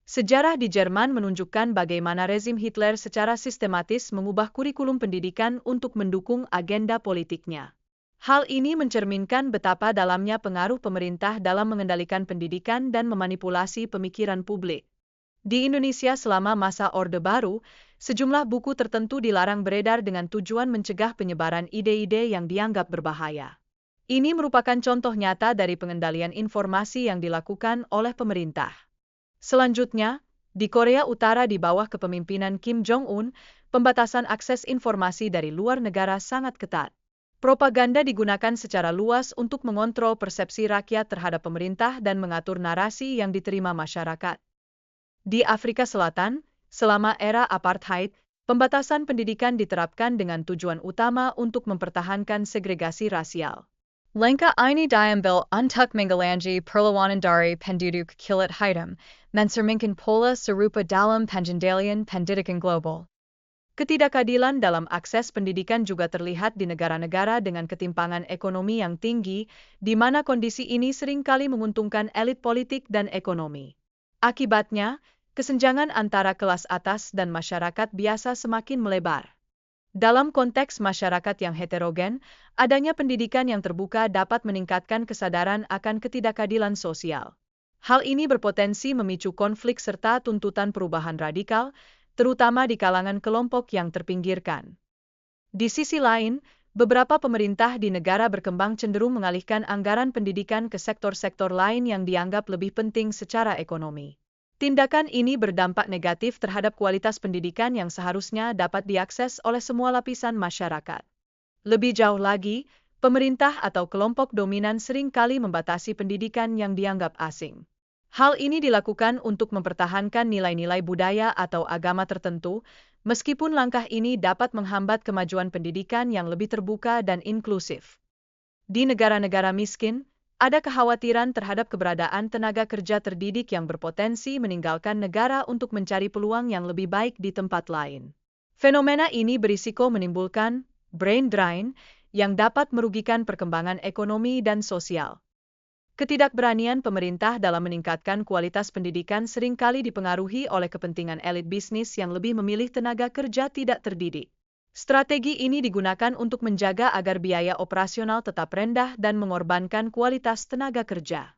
Sejarah di Jerman menunjukkan bagaimana rezim Hitler secara sistematis mengubah kurikulum pendidikan untuk mendukung agenda politiknya. Hal ini mencerminkan betapa dalamnya pengaruh pemerintah dalam mengendalikan pendidikan dan memanipulasi pemikiran publik. Di Indonesia selama masa Orde Baru, sejumlah buku tertentu dilarang beredar dengan tujuan mencegah penyebaran ide-ide yang dianggap berbahaya. Ini merupakan contoh nyata dari pengendalian informasi yang dilakukan oleh pemerintah. Selanjutnya, di Korea Utara di bawah kepemimpinan Kim Jong-un, pembatasan akses informasi dari luar negara sangat ketat. Propaganda digunakan secara luas untuk mengontrol persepsi rakyat terhadap pemerintah dan mengatur narasi yang diterima masyarakat. Di Afrika Selatan, selama era apartheid, pembatasan pendidikan diterapkan dengan tujuan utama untuk mempertahankan segregasi rasial. Langkah ini diambil untuk menghalangi perlawanan dari penduduk kulit hitam, mencerminkan pola serupa dalam pengendalian pendidikan global. Ketidakadilan dalam akses pendidikan juga terlihat di negara-negara dengan ketimpangan ekonomi yang tinggi, di mana kondisi ini seringkali menguntungkan elit politik dan ekonomi. Akibatnya, kesenjangan antara kelas atas dan masyarakat biasa semakin melebar. Dalam konteks masyarakat yang heterogen, adanya pendidikan yang terbuka dapat meningkatkan kesadaran akan ketidakadilan sosial. Hal ini berpotensi memicu konflik serta tuntutan perubahan radikal, terutama di kalangan kelompok yang terpinggirkan. Di sisi lain, beberapa pemerintah di negara berkembang cenderung mengalihkan anggaran pendidikan ke sektor-sektor lain yang dianggap lebih penting secara ekonomi. Tindakan ini berdampak negatif terhadap kualitas pendidikan yang seharusnya dapat diakses oleh semua lapisan masyarakat. Lebih jauh lagi, pemerintah atau kelompok dominan seringkali membatasi pendidikan yang dianggap asing. Hal ini dilakukan untuk mempertahankan nilai-nilai budaya atau agama tertentu, meskipun langkah ini dapat menghambat kemajuan pendidikan yang lebih terbuka dan inklusif. Di negara-negara miskin, ada kekhawatiran terhadap keberadaan tenaga kerja terdidik yang berpotensi meninggalkan negara untuk mencari peluang yang lebih baik di tempat lain. Fenomena ini berisiko menimbulkan brain drain yang dapat merugikan perkembangan ekonomi dan sosial. Ketidakberanian pemerintah dalam meningkatkan kualitas pendidikan seringkali dipengaruhi oleh kepentingan elit bisnis yang lebih memilih tenaga kerja tidak terdidik. Strategi ini digunakan untuk menjaga agar biaya operasional tetap rendah dan mengorbankan kualitas tenaga kerja.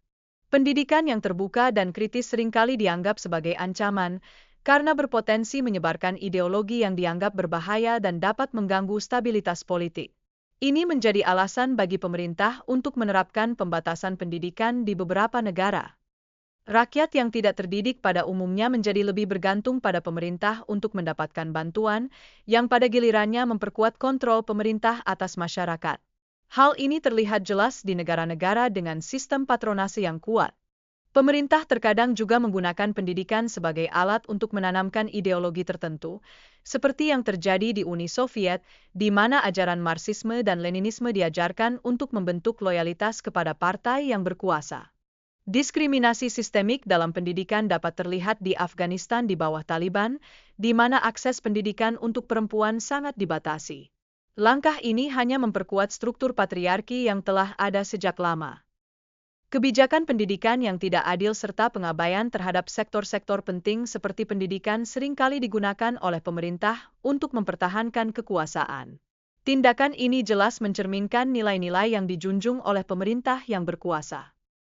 Pendidikan yang terbuka dan kritis seringkali dianggap sebagai ancaman karena berpotensi menyebarkan ideologi yang dianggap berbahaya dan dapat mengganggu stabilitas politik. Ini menjadi alasan bagi pemerintah untuk menerapkan pembatasan pendidikan di beberapa negara. Rakyat yang tidak terdidik pada umumnya menjadi lebih bergantung pada pemerintah untuk mendapatkan bantuan, yang pada gilirannya memperkuat kontrol pemerintah atas masyarakat. Hal ini terlihat jelas di negara-negara dengan sistem patronase yang kuat. Pemerintah terkadang juga menggunakan pendidikan sebagai alat untuk menanamkan ideologi tertentu, seperti yang terjadi di Uni Soviet, di mana ajaran Marxisme dan Leninisme diajarkan untuk membentuk loyalitas kepada partai yang berkuasa. Diskriminasi sistemik dalam pendidikan dapat terlihat di Afghanistan di bawah Taliban, di mana akses pendidikan untuk perempuan sangat dibatasi. Langkah ini hanya memperkuat struktur patriarki yang telah ada sejak lama. Kebijakan pendidikan yang tidak adil serta pengabaian terhadap sektor-sektor penting seperti pendidikan seringkali digunakan oleh pemerintah untuk mempertahankan kekuasaan. Tindakan ini jelas mencerminkan nilai-nilai yang dijunjung oleh pemerintah yang berkuasa.